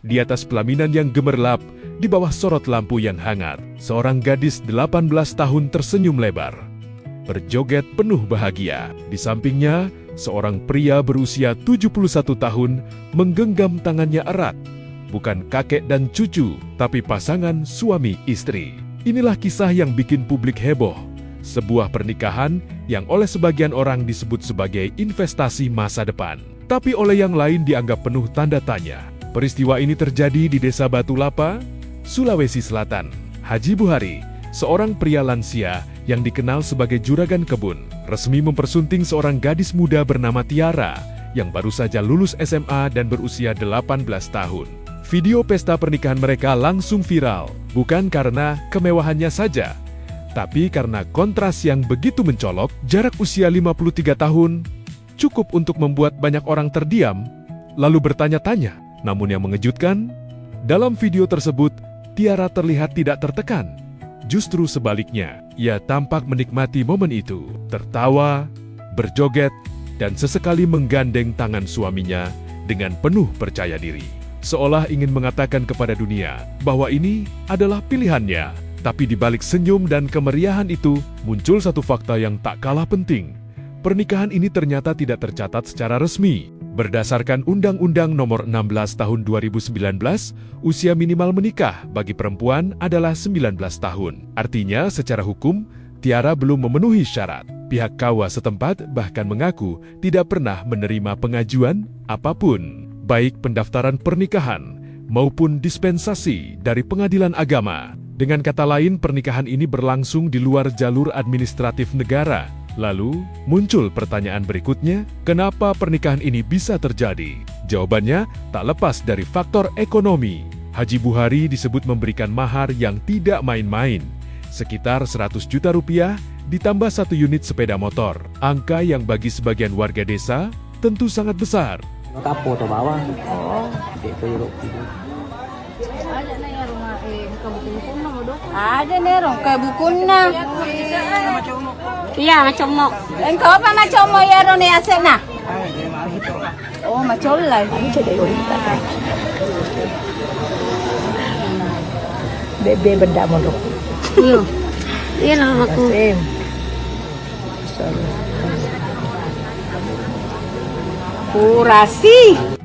Di atas pelaminan yang gemerlap, di bawah sorot lampu yang hangat, seorang gadis 18 tahun tersenyum lebar. Berjoget penuh bahagia. Di sampingnya, seorang pria berusia 71 tahun menggenggam tangannya erat. Bukan kakek dan cucu, tapi pasangan suami istri. Inilah kisah yang bikin publik heboh. Sebuah pernikahan yang oleh sebagian orang disebut sebagai investasi masa depan. Tapi oleh yang lain dianggap penuh tanda tanya. Peristiwa ini terjadi di Desa Batu Lapa, Sulawesi Selatan. Haji Buhari, seorang pria lansia yang dikenal sebagai juragan kebun, resmi mempersunting seorang gadis muda bernama Tiara yang baru saja lulus SMA dan berusia 18 tahun. Video pesta pernikahan mereka langsung viral, bukan karena kemewahannya saja, tapi karena kontras yang begitu mencolok. Jarak usia 53 tahun cukup untuk membuat banyak orang terdiam, lalu bertanya-tanya. Namun yang mengejutkan, dalam video tersebut, Tiara terlihat tidak tertekan. Justru sebaliknya, ia tampak menikmati momen itu, tertawa, berjoget, dan sesekali menggandeng tangan suaminya dengan penuh percaya diri. Seolah ingin mengatakan kepada dunia bahwa ini adalah pilihannya. Tapi di balik senyum dan kemeriahan itu, muncul satu fakta yang tak kalah penting. Pernikahan ini ternyata tidak tercatat secara resmi. Berdasarkan Undang-Undang Nomor 16 Tahun 2019, usia minimal menikah bagi perempuan adalah 19 tahun. Artinya, secara hukum, Tiara belum memenuhi syarat. Pihak KUA setempat bahkan mengaku tidak pernah menerima pengajuan apapun, baik pendaftaran pernikahan maupun dispensasi dari pengadilan agama. Dengan kata lain, pernikahan ini berlangsung di luar jalur administratif negara. Lalu, muncul pertanyaan berikutnya, kenapa pernikahan ini bisa terjadi? Jawabannya tak lepas dari faktor ekonomi. Haji Buhari disebut memberikan mahar yang tidak main-main, sekitar 100 juta rupiah ditambah 1 unit sepeda motor. Angka yang bagi sebagian warga desa tentu sangat besar. Kapo atau bawah? Oh, itu yuk. Ada na ya rumah kabukun na mo do. Ada nih rong kayak bukuna. Iya macam mo. Engkau apa macam mo ya ron ya sena? Oh macam lah. Ini jadi wanita. Bebe benda mo do. Iya. Iya lang ako. Kurasi.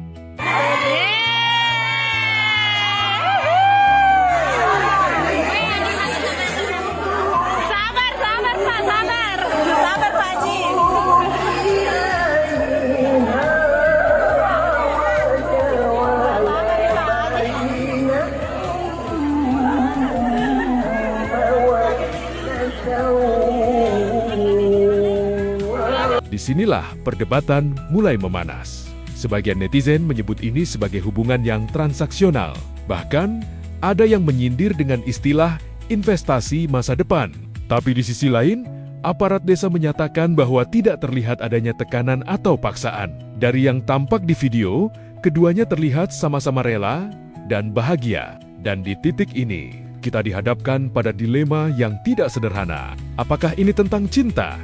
Disinilah perdebatan mulai memanas. Sebagian netizen menyebut ini sebagai hubungan yang transaksional. Bahkan, ada yang menyindir dengan istilah investasi masa depan. Tapi di sisi lain, aparat desa menyatakan bahwa tidak terlihat adanya tekanan atau paksaan. Dari yang tampak di video, keduanya terlihat sama-sama rela dan bahagia. Dan di titik ini, kita dihadapkan pada dilema yang tidak sederhana. Apakah ini tentang cinta?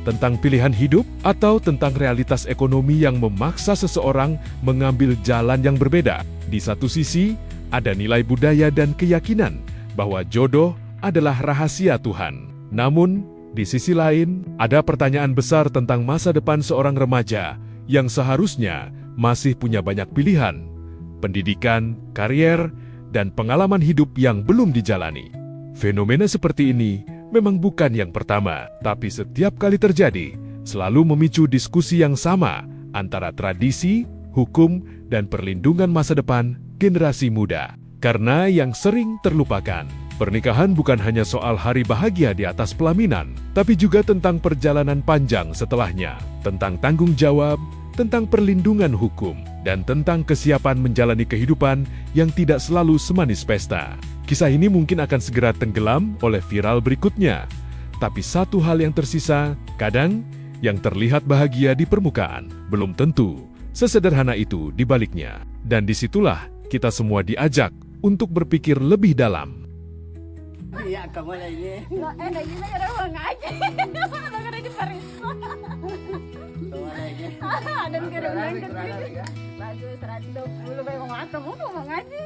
Tentang pilihan hidup, atau tentang realitas ekonomi yang memaksa seseorang mengambil jalan yang berbeda? Di satu sisi, ada nilai budaya dan keyakinan bahwa jodoh adalah rahasia Tuhan. Namun, di sisi lain, ada pertanyaan besar tentang masa depan seorang remaja yang seharusnya masih punya banyak pilihan, pendidikan, karier, dan pengalaman hidup yang belum dijalani. Fenomena seperti ini memang bukan yang pertama, tapi setiap kali terjadi, selalu memicu diskusi yang sama antara tradisi, hukum, dan perlindungan masa depan generasi muda. Karena yang sering terlupakan, pernikahan bukan hanya soal hari bahagia di atas pelaminan, tapi juga tentang perjalanan panjang setelahnya, tentang tanggung jawab, tentang perlindungan hukum, dan tentang kesiapan menjalani kehidupan yang tidak selalu semanis pesta. Kisah ini mungkin akan segera tenggelam oleh viral berikutnya. Tapi satu hal yang tersisa, kadang yang terlihat bahagia di permukaan, belum tentu sesederhana itu di baliknya. Dan disitulah kita semua diajak untuk berpikir lebih dalam. Iya, kamu lagi. Lagi na orang aja. Nagara di Paris. Kamu lagi. Dan kira-kira bagus 120 ba yung mga ato mo ngaji.